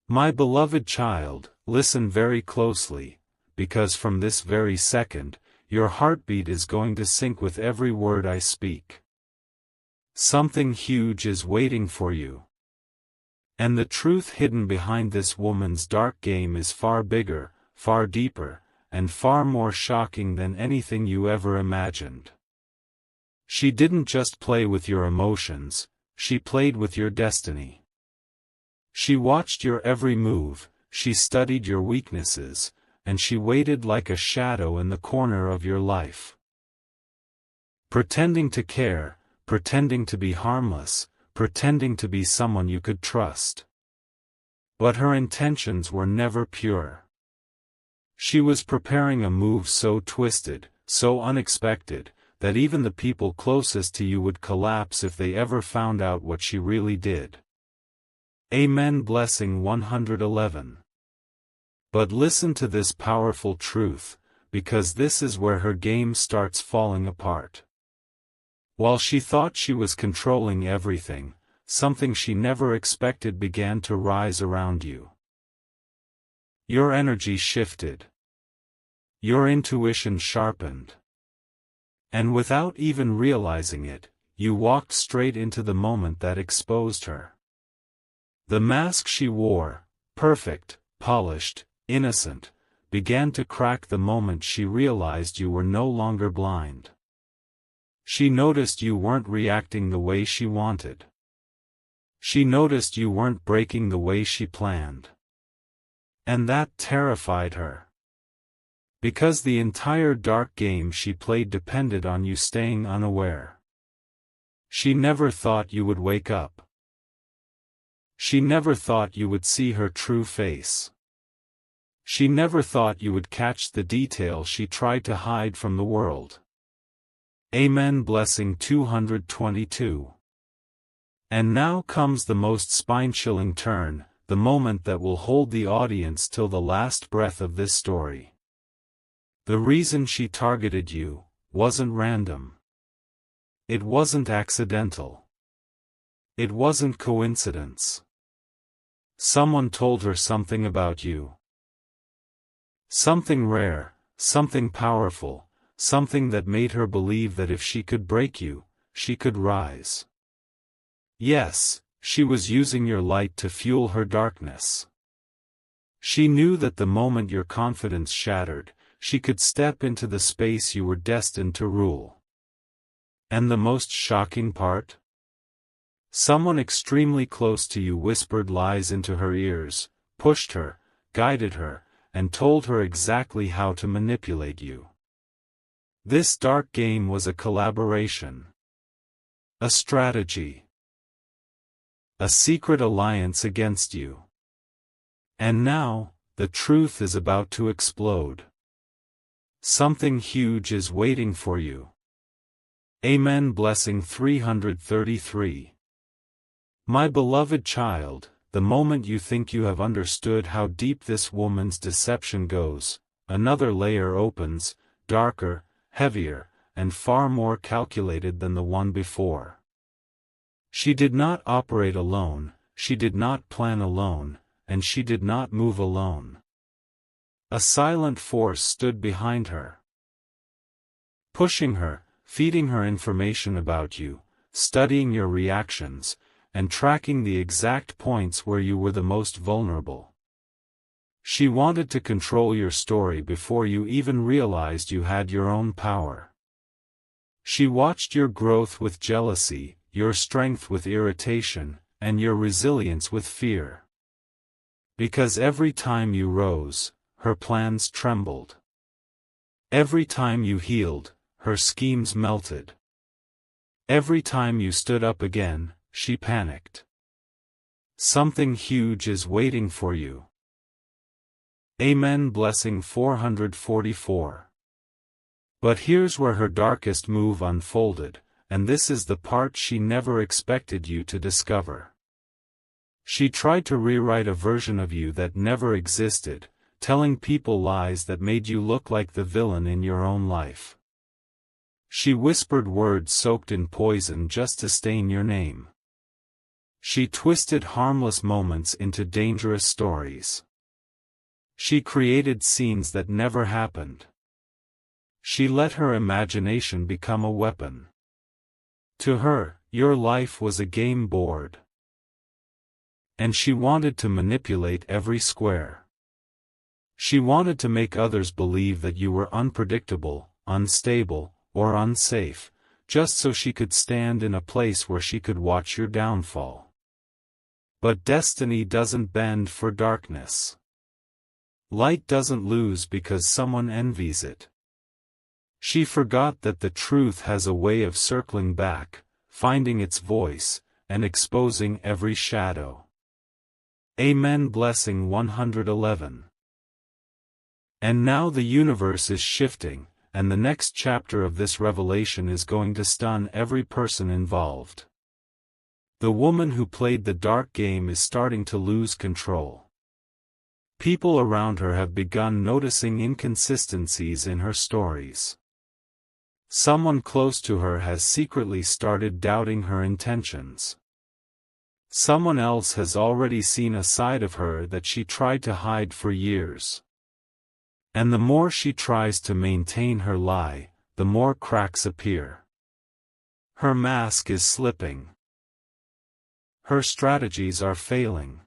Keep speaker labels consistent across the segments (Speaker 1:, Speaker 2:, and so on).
Speaker 1: My beloved child, listen very closely, because from this very second, your heartbeat is going to sync with every word I speak. Something huge is waiting for you. And the truth hidden behind this woman's dark game is far bigger, far deeper, and far more shocking than anything you ever imagined. She didn't just play with your emotions, she played with your destiny. She watched your every move, she studied your weaknesses, and she waited like a shadow in the corner of your life. Pretending to care, pretending to be harmless, pretending to be someone you could trust. But her intentions were never pure. She was preparing a move so twisted, so unexpected, that even the people closest to you would collapse if they ever found out what she really did. Amen. Blessing 111. But listen to this powerful truth, because this is where her game starts falling apart. While she thought she was controlling everything, something she never expected began to rise around you. Your energy shifted. Your intuition sharpened. And without even realizing it, you walked straight into the moment that exposed her. The mask she wore, perfect, polished, innocent, began to crack the moment she realized you were no longer blind. She noticed you weren't reacting the way she wanted. She noticed you weren't breaking the way she planned. And that terrified her. Because the entire dark game she played depended on you staying unaware. She never thought you would wake up. She never thought you would see her true face. She never thought you would catch the detail she tried to hide from the world. Amen. Blessing 222. And now comes the most spine-chilling turn, the moment that will hold the audience till the last breath of this story. The reason she targeted you wasn't random. It wasn't accidental. It wasn't coincidence. Someone told her something about you. Something rare, something powerful, something that made her believe that if she could break you, she could rise. Yes, she was using your light to fuel her darkness. She knew that the moment your confidence shattered, she could step into the space you were destined to rule. And the most shocking part? Someone extremely close to you whispered lies into her ears, pushed her, guided her, and told her exactly how to manipulate you. This dark game was a collaboration. A strategy. A secret alliance against you. And now, the truth is about to explode. Something huge is waiting for you. Amen. Blessing 333. My beloved child, the moment you think you have understood how deep this woman's deception goes, another layer opens, darker, heavier, and far more calculated than the one before. She did not operate alone, she did not plan alone, and she did not move alone. A silent force stood behind her. Pushing her, feeding her information about you, studying your reactions, and tracking the exact points where you were the most vulnerable. She wanted to control your story before you even realized you had your own power. She watched your growth with jealousy, your strength with irritation, and your resilience with fear. Because every time you rose, her plans trembled. Every time you healed, her schemes melted. Every time you stood up again, she panicked. Something huge is waiting for you. Amen. Blessing 444. But here's where her darkest move unfolded, and this is the part she never expected you to discover. She tried to rewrite a version of you that never existed, telling people lies that made you look like the villain in your own life. She whispered words soaked in poison just to stain your name. She twisted harmless moments into dangerous stories. She created scenes that never happened. She let her imagination become a weapon. To her, your life was a game board. And she wanted to manipulate every square. She wanted to make others believe that you were unpredictable, unstable, or unsafe, just so she could stand in a place where she could watch your downfall. But destiny doesn't bend for darkness. Light doesn't lose because someone envies it. She forgot that the truth has a way of circling back, finding its voice, and exposing every shadow. Amen. Blessing 111. And now the universe is shifting, and the next chapter of this revelation is going to stun every person involved. The woman who played the dark game is starting to lose control. People around her have begun noticing inconsistencies in her stories. Someone close to her has secretly started doubting her intentions. Someone else has already seen a side of her that she tried to hide for years. And the more she tries to maintain her lie, the more cracks appear. Her mask is slipping. Her strategies are failing.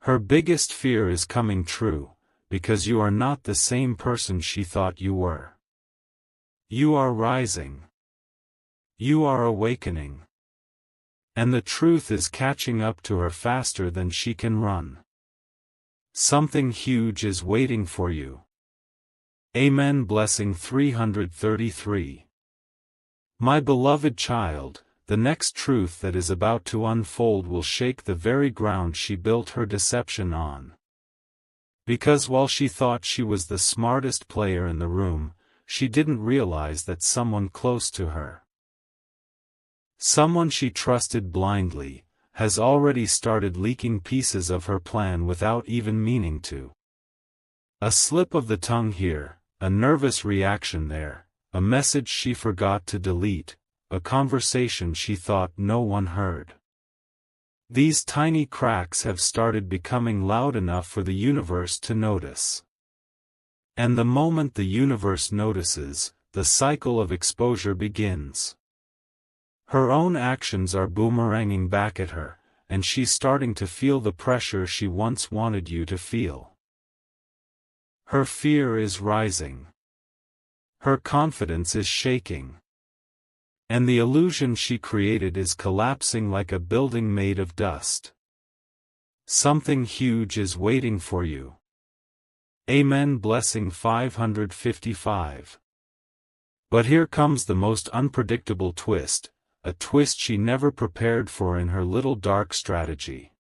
Speaker 1: Her biggest fear is coming true, because you are not the same person she thought you were. You are rising. You are awakening. And the truth is catching up to her faster than she can run. Something huge is waiting for you. Amen. Blessing 333. My beloved child, the next truth that is about to unfold will shake the very ground she built her deception on. Because while she thought she was the smartest player in the room, she didn't realize that someone close to her, someone she trusted blindly, has already started leaking pieces of her plan without even meaning to. A slip of the tongue here, a nervous reaction there, a message she forgot to delete, a conversation she thought no one heard. These tiny cracks have started becoming loud enough for the universe to notice. And the moment the universe notices, the cycle of exposure begins. Her own actions are boomeranging back at her, and she's starting to feel the pressure she once wanted you to feel. Her fear is rising. Her confidence is shaking. And the illusion she created is collapsing like a building made of dust. Something huge is waiting for you. Amen. Blessing 555. But here comes the most unpredictable twist, a twist she never prepared for in her little dark strategy.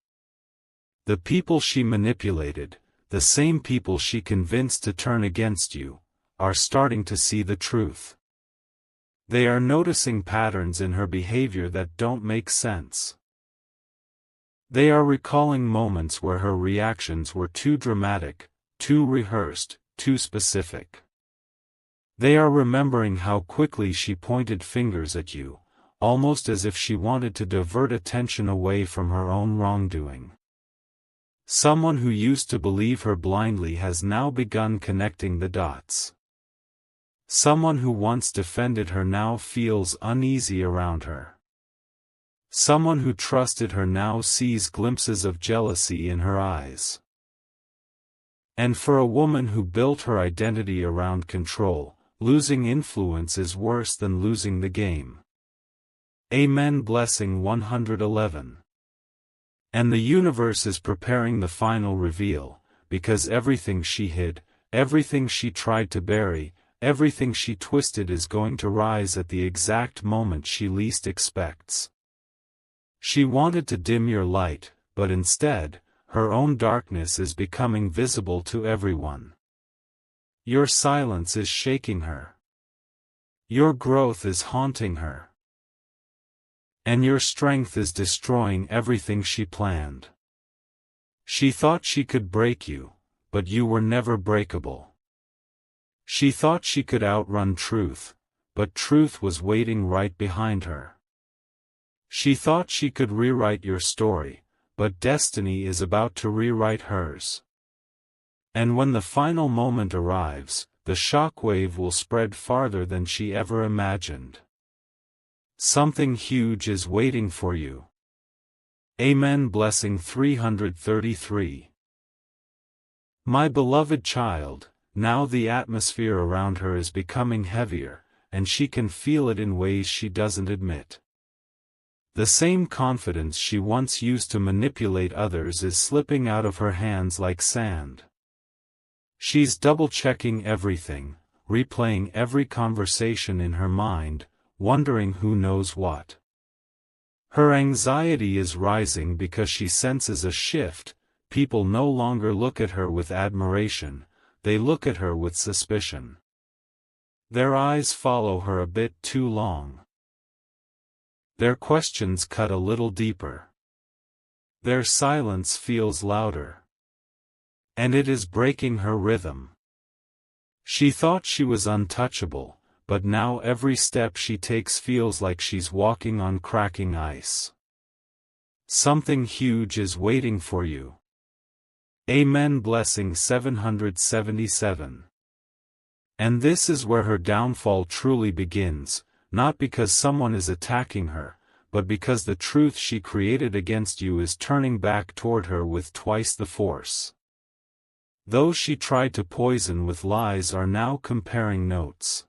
Speaker 1: The people she manipulated, the same people she convinced to turn against you, are starting to see the truth. They are noticing patterns in her behavior that don't make sense. They are recalling moments where her reactions were too dramatic, too rehearsed, too specific. They are remembering how quickly she pointed fingers at you, almost as if she wanted to divert attention away from her own wrongdoing. Someone who used to believe her blindly has now begun connecting the dots. Someone who once defended her now feels uneasy around her. Someone who trusted her now sees glimpses of jealousy in her eyes. And for a woman who built her identity around control, losing influence is worse than losing the game. Amen. Blessing 111. And the universe is preparing the final reveal, because everything she hid, everything she tried to bury, everything she twisted is going to rise at the exact moment she least expects. She wanted to dim your light, but instead, her own darkness is becoming visible to everyone. Your silence is shaking her. Your growth is haunting her. And your strength is destroying everything she planned. She thought she could break you, but you were never breakable. She thought she could outrun truth, but truth was waiting right behind her. She thought she could rewrite your story, but destiny is about to rewrite hers. And when the final moment arrives, the shockwave will spread farther than she ever imagined. Something huge is waiting for you. Amen. Blessing 333. My beloved child, now the atmosphere around her is becoming heavier, and she can feel it in ways she doesn't admit. The same confidence she once used to manipulate others is slipping out of her hands like sand. She's double-checking everything, replaying every conversation in her mind, wondering who knows what. Her anxiety is rising because she senses a shift. People no longer look at her with admiration, they look at her with suspicion. Their eyes follow her a bit too long. Their questions cut a little deeper. Their silence feels louder. And it is breaking her rhythm. She thought she was untouchable, but now every step she takes feels like she's walking on cracking ice. Something huge is waiting for you. Amen. Blessing 777. And this is where her downfall truly begins, not because someone is attacking her, but because the truth she created against you is turning back toward her with twice the force. Those she tried to poison with lies are now comparing notes.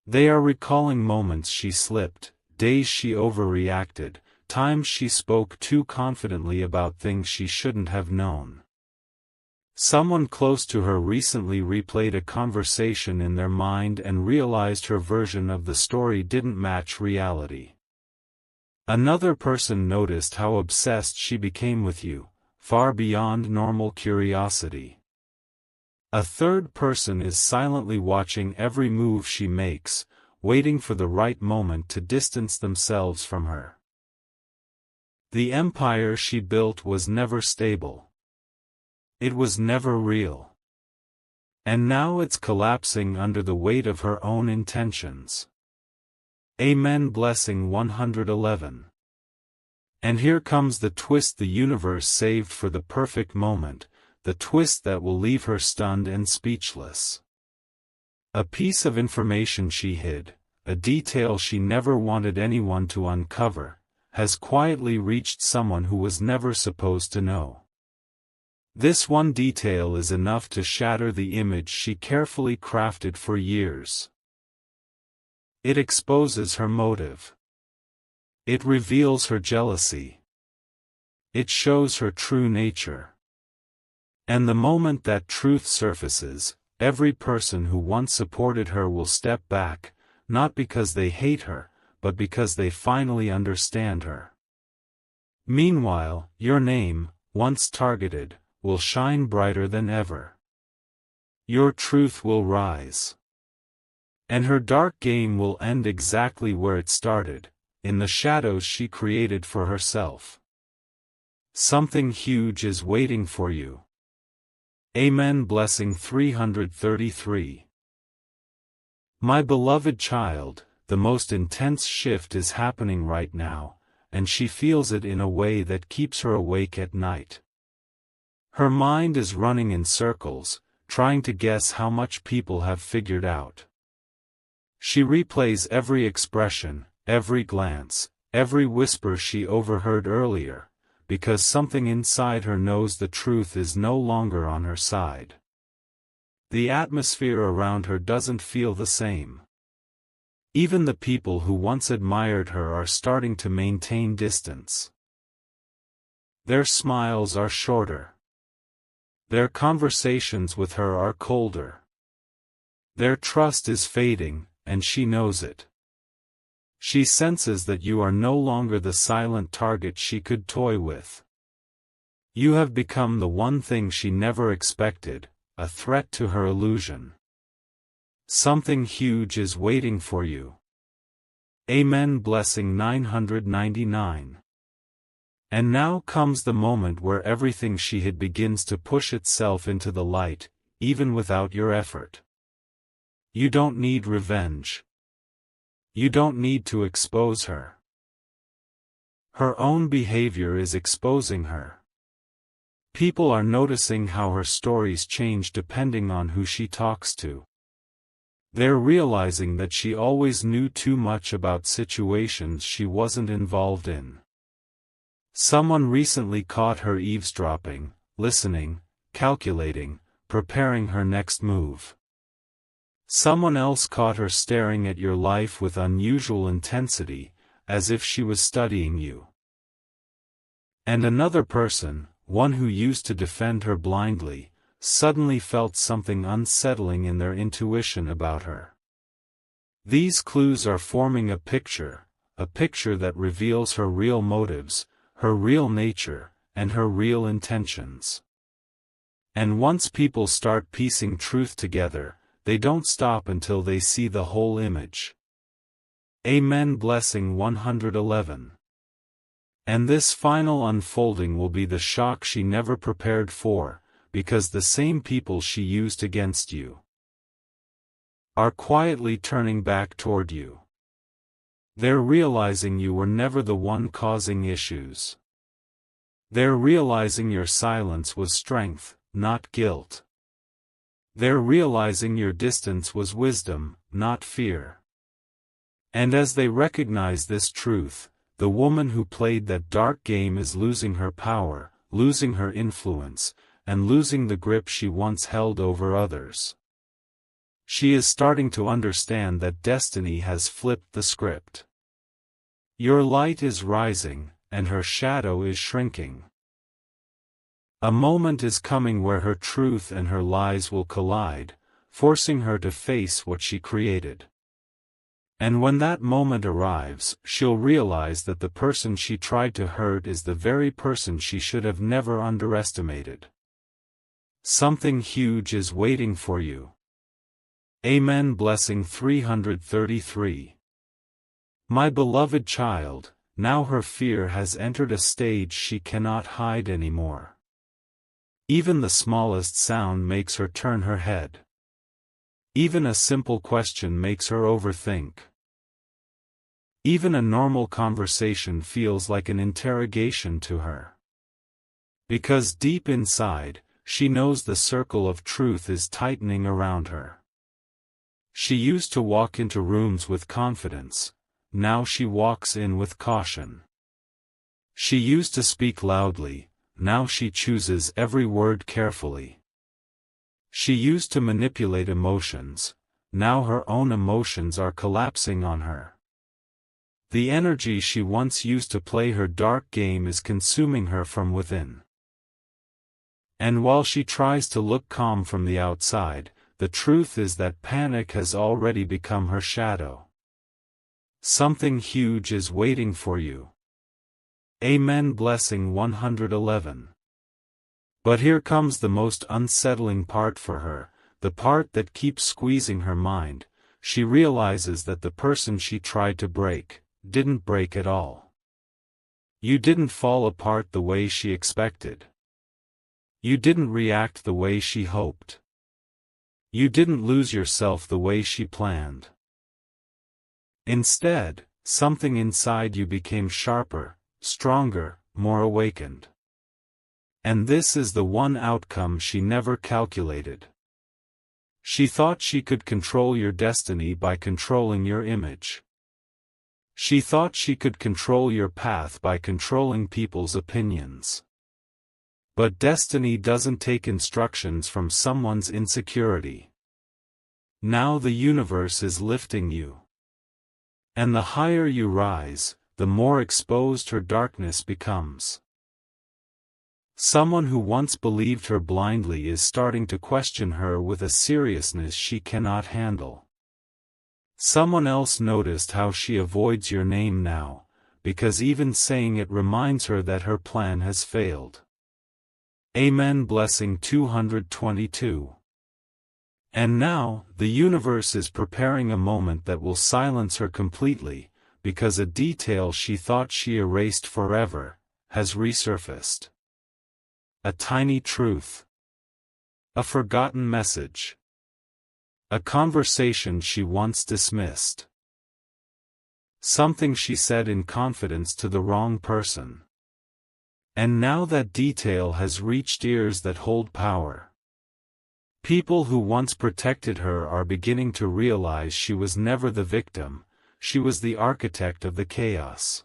Speaker 1: They are recalling moments she slipped, days she overreacted, times she spoke too confidently about things she shouldn't have known. Someone close to her recently replayed a conversation in their mind and realized her version of the story didn't match reality. Another person noticed how obsessed she became with you, far beyond normal curiosity. A third person is silently watching every move she makes, waiting for the right moment to distance themselves from her. The empire she built was never stable. It was never real. And now it's collapsing under the weight of her own intentions. Amen. Blessing 111. And here comes the twist the universe saved for the perfect moment, the twist that will leave her stunned and speechless. A piece of information she hid, a detail she never wanted anyone to uncover, has quietly reached someone who was never supposed to know. This one detail is enough to shatter the image she carefully crafted for years. It exposes her motive. It reveals her jealousy. It shows her true nature. And the moment that truth surfaces, every person who once supported her will step back, not because they hate her, but because they finally understand her. Meanwhile, your name, once targeted, will shine brighter than ever. Your truth will rise. And her dark game will end exactly where it started, in the shadows she created for herself. Something huge is waiting for you. Amen. Blessing 333. My beloved child, the most intense shift is happening right now, and she feels it in a way that keeps her awake at night. Her mind is running in circles, trying to guess how much people have figured out. She replays every expression, every glance, every whisper she overheard earlier, because something inside her knows the truth is no longer on her side. The atmosphere around her doesn't feel the same. Even the people who once admired her are starting to maintain distance. Their smiles are shorter. Their conversations with her are colder. Their trust is fading, and she knows it. She senses that you are no longer the silent target she could toy with. You have become the one thing she never expected, a threat to her illusion. Something huge is waiting for you. Amen. Blessing 999. And now comes the moment where everything she hid begins to push itself into the light, even without your effort. You don't need revenge. You don't need to expose her. Her own behavior is exposing her. People are noticing how her stories change depending on who she talks to. They're realizing that she always knew too much about situations she wasn't involved in. Someone recently caught her eavesdropping, listening, calculating, preparing her next move. Someone else caught her staring at your life with unusual intensity, as if she was studying you. And another person, one who used to defend her blindly, suddenly felt something unsettling in their intuition about her. These clues are forming a picture that reveals her real motives, her real nature, and her real intentions. And once people start piecing truth together, they don't stop until they see the whole image. Amen. Blessing 111. And this final unfolding will be the shock she never prepared for, because the same people she used against you are quietly turning back toward you. They're realizing you were never the one causing issues. They're realizing your silence was strength, not guilt. They're realizing your distance was wisdom, not fear. And as they recognize this truth, the woman who played that dark game is losing her power, losing her influence, and losing the grip she once held over others. She is starting to understand that destiny has flipped the script. Your light is rising, and her shadow is shrinking. A moment is coming where her truth and her lies will collide, forcing her to face what she created. And when that moment arrives, she'll realize that the person she tried to hurt is the very person she should have never underestimated. Something huge is waiting for you. Amen. Blessing 333. My beloved child, now her fear has entered a stage she cannot hide anymore. Even the smallest sound makes her turn her head. Even a simple question makes her overthink. Even a normal conversation feels like an interrogation to her. Because deep inside, she knows the circle of truth is tightening around her. She used to walk into rooms with confidence, now she walks in with caution. She used to speak loudly, now she chooses every word carefully. She used to manipulate emotions, now her own emotions are collapsing on her. The energy she once used to play her dark game is consuming her from within. And while she tries to look calm from the outside, the truth is that panic has already become her shadow. Something huge is waiting for you. Amen. Blessing 111. But here comes the most unsettling part for her, the part that keeps squeezing her mind. She realizes that the person she tried to break didn't break at all. You didn't fall apart the way she expected. You didn't react the way she hoped. You didn't lose yourself the way she planned. Instead, something inside you became sharper, stronger, more awakened. And this is the one outcome she never calculated. She thought she could control your destiny by controlling your image. She thought she could control your path by controlling people's opinions. But destiny doesn't take instructions from someone's insecurity. Now the universe is lifting you. And the higher you rise, the more exposed her darkness becomes. Someone who once believed her blindly is starting to question her with a seriousness she cannot handle. Someone else noticed how she avoids your name now, because even saying it reminds her that her plan has failed. Amen. Blessing 222. And now, the universe is preparing a moment that will silence her completely, because a detail she thought she erased forever has resurfaced. A tiny truth. A forgotten message. A conversation she once dismissed. something she said in confidence to the wrong person. And now that detail has reached ears that hold power. People who once protected her are beginning to realize she was never the victim, she was the architect of the chaos.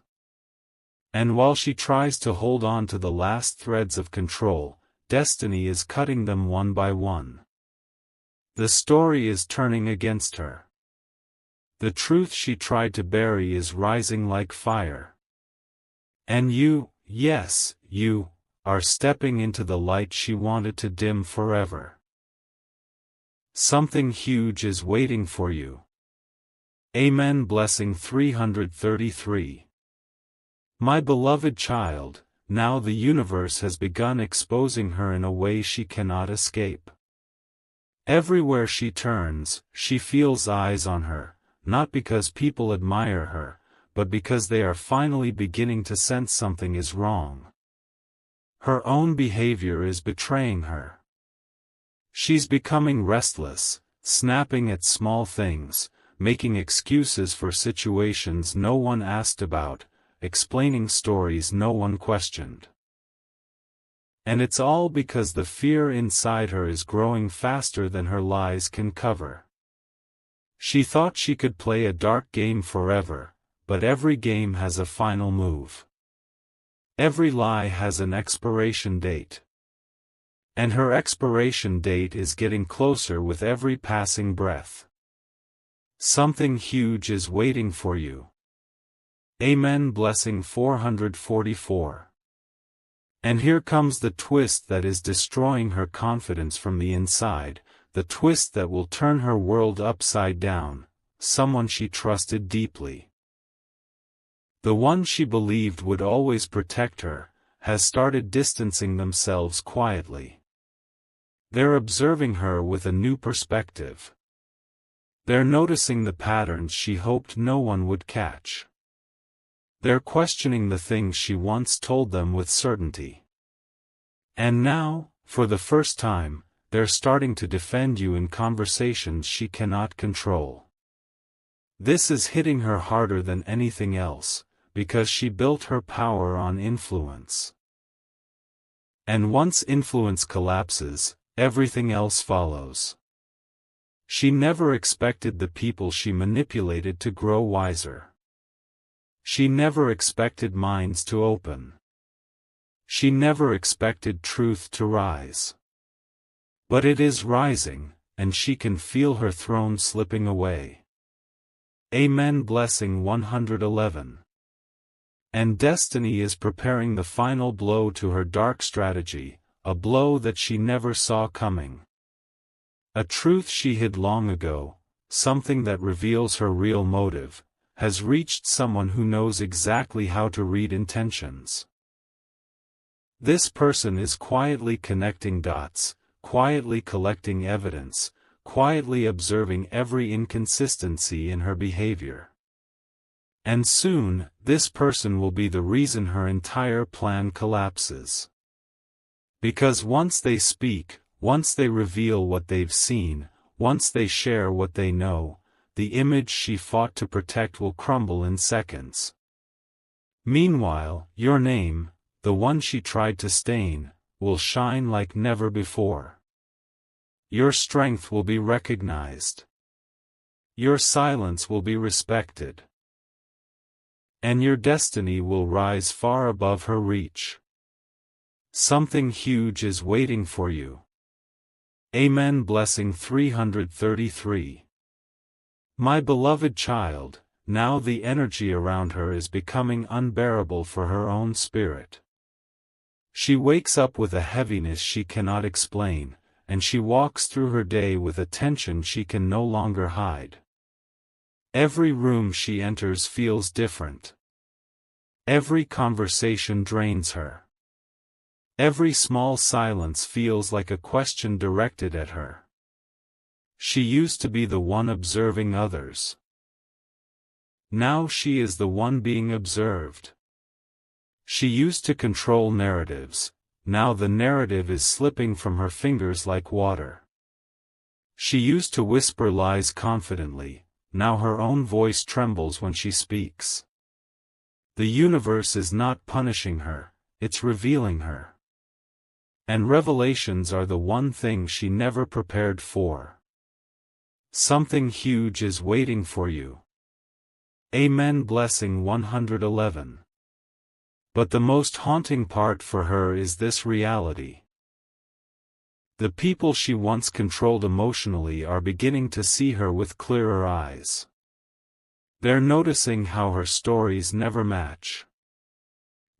Speaker 1: And while she tries to hold on to the last threads of control, destiny is cutting them one by one. The story is turning against her. The truth she tried to bury is rising like fire. And you, yes, you, are stepping into the light she wanted to dim forever. Something huge is waiting for you. Amen. Blessing 333. My beloved child, now the universe has begun exposing her in a way she cannot escape. Everywhere she turns, she feels eyes on her, not because people admire her, but because they are finally beginning to sense something is wrong. Her own behavior is betraying her. She's becoming restless, snapping at small things, making excuses for situations no one asked about, explaining stories no one questioned. And it's all because the fear inside her is growing faster than her lies can cover. She thought she could play a dark game forever, but every game has a final move. Every lie has an expiration date. And her expiration date is getting closer with every passing breath. Something huge is waiting for you. Amen. Blessing 444. And here comes the twist that is destroying her confidence from the inside, the twist that will turn her world upside down, someone she trusted deeply. The one she believed would always protect her, has started distancing themselves quietly. They're observing her with a new perspective. They're noticing the patterns she hoped no one would catch. They're questioning the things she once told them with certainty. And now, for the first time, they're starting to defend you in conversations she cannot control. This is hitting her harder than anything else, because she built her power on influence. And once influence collapses, everything else follows. She never expected the people she manipulated to grow wiser. She never expected minds to open. She never expected truth to rise. But it is rising, and she can feel her throne slipping away. Amen. Blessing 111. And destiny is preparing the final blow to her dark strategy, a blow that she never saw coming. A truth she hid long ago, something that reveals her real motive, has reached someone who knows exactly how to read intentions. This person is quietly connecting dots, quietly collecting evidence, quietly observing every inconsistency in her behavior. And soon, this person will be the reason her entire plan collapses. Because once they speak, once they reveal what they've seen, once they share what they know, the image she fought to protect will crumble in seconds. Meanwhile, your name, the one she tried to stain, will shine like never before. Your strength will be recognized. Your silence will be respected. And your destiny will rise far above her reach. Something huge is waiting for you. Amen. Blessing 333. My beloved child, now the energy around her is becoming unbearable for her own spirit. She wakes up with a heaviness she cannot explain, and she walks through her day with a tension she can no longer hide. Every room she enters feels different. Every conversation drains her. Every small silence feels like a question directed at her. She used to be the one observing others. Now she is the one being observed. She used to control narratives, now the narrative is slipping from her fingers like water. She used to whisper lies confidently, now her own voice trembles when she speaks. The universe is not punishing her, it's revealing her. And revelations are the one thing she never prepared for. Something huge is waiting for you. Amen. Blessing 111. But the most haunting part for her is this reality. The people she once controlled emotionally are beginning to see her with clearer eyes. They're noticing how her stories never match.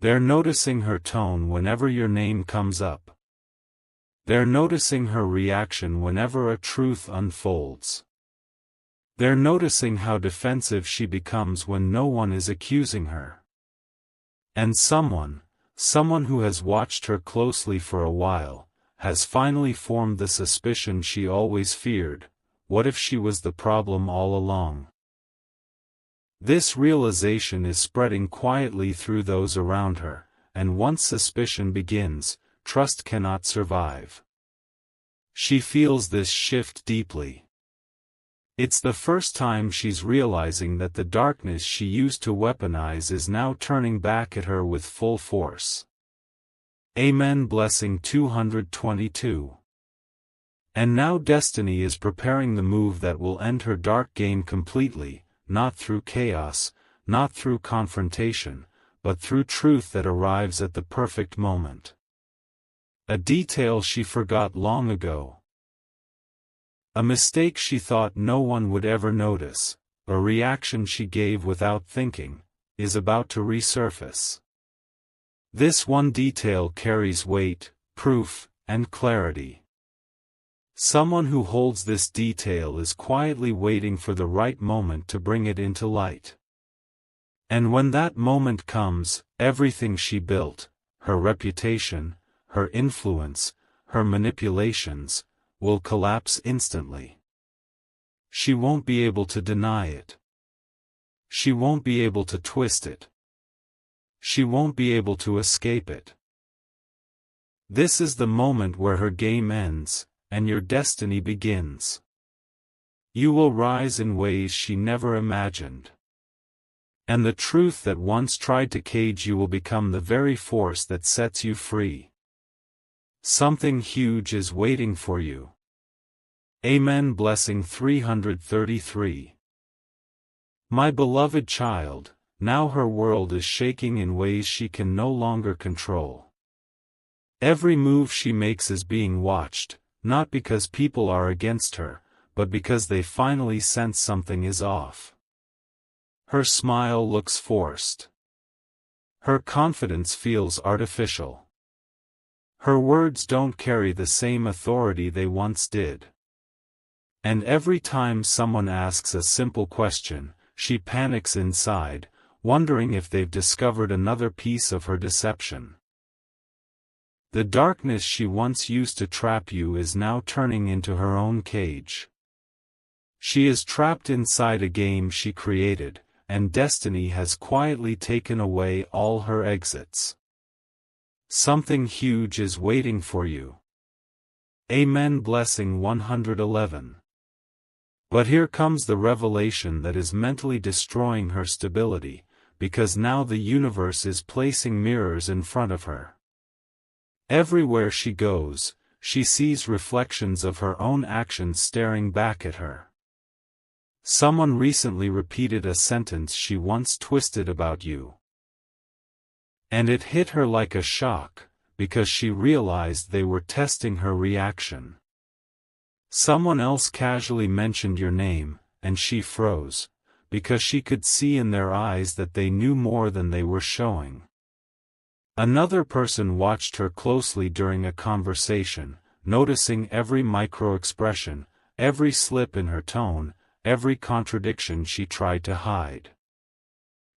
Speaker 1: They're noticing her tone whenever your name comes up. They're noticing her reaction whenever a truth unfolds. They're noticing how defensive she becomes when no one is accusing her. And someone who has watched her closely for a while, has finally formed the suspicion she always feared: what if she was the problem all along? This realization is spreading quietly through those around her, and once suspicion begins, trust cannot survive. She feels this shift deeply. It's the first time she's realizing that the darkness she used to weaponize is now turning back at her with full force. Amen. Blessing 222. And now destiny is preparing the move that will end her dark game completely, not through chaos, not through confrontation, but through truth that arrives at the perfect moment. A detail she forgot long ago. A mistake she thought no one would ever notice, a reaction she gave without thinking, is about to resurface. This one detail carries weight, proof, and clarity. Someone who holds this detail is quietly waiting for the right moment to bring it into light. And when that moment comes, everything she built, her reputation, her influence, her manipulations, will collapse instantly. She won't be able to deny it. She won't be able to twist it. She won't be able to escape it. This is the moment where her game ends, and your destiny begins. You will rise in ways she never imagined. And the truth that once tried to cage you will become the very force that sets you free. Something huge is waiting for you. Amen. Blessing 333. My beloved child, now her world is shaking in ways she can no longer control. Every move she makes is being watched, not because people are against her, but because they finally sense something is off. Her smile looks forced. Her confidence feels artificial. Her words don't carry the same authority they once did. And every time someone asks a simple question, she panics inside, wondering if they've discovered another piece of her deception. The darkness she once used to trap you is now turning into her own cage. She is trapped inside a game she created, and destiny has quietly taken away all her exits. Something huge is waiting for you. Amen. Blessing 111. But here comes the revelation that is mentally destroying her stability, because now the universe is placing mirrors in front of her. Everywhere she goes, she sees reflections of her own actions staring back at her. Someone recently repeated a sentence she once twisted about you. And it hit her like a shock, because she realized they were testing her reaction. Someone else casually mentioned your name, and she froze, because she could see in their eyes that they knew more than they were showing. Another person watched her closely during a conversation, noticing every micro-expression, every slip in her tone, every contradiction she tried to hide.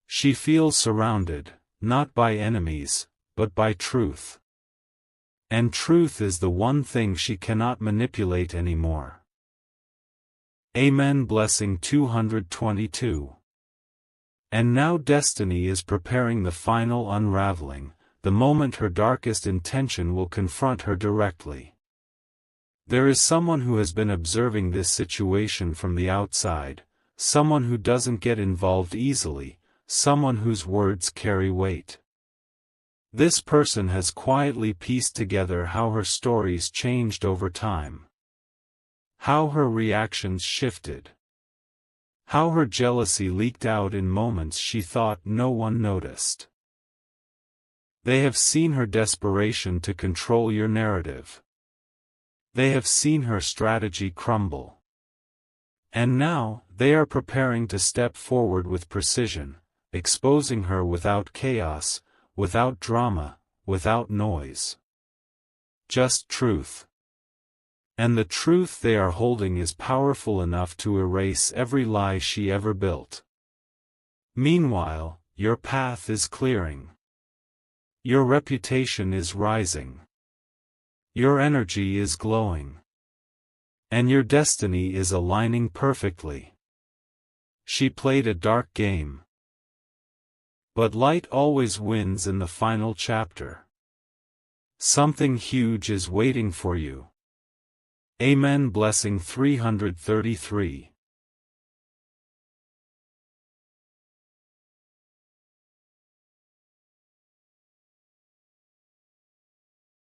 Speaker 1: She feels surrounded, not by enemies, but by truth. And truth is the one thing she cannot manipulate anymore. Amen. Blessing 222. And now destiny is preparing the final unraveling, the moment her darkest intention will confront her directly. There is someone who has been observing this situation from the outside, someone who doesn't get involved easily, someone whose words carry weight. This person has quietly pieced together how her stories changed over time. How her reactions shifted. How her jealousy leaked out in moments she thought no one noticed. They have seen her desperation to control your narrative. They have seen her strategy crumble. And now, they are preparing to step forward with precision, exposing her without chaos, without drama, without noise. Just truth. And the truth they are holding is powerful enough to erase every lie she ever built. Meanwhile, your path is clearing. Your reputation is rising. Your energy is glowing. And your destiny is aligning perfectly. She played a dark game. But light always wins in the final chapter. Something huge is waiting for you. Amen. Blessing 333.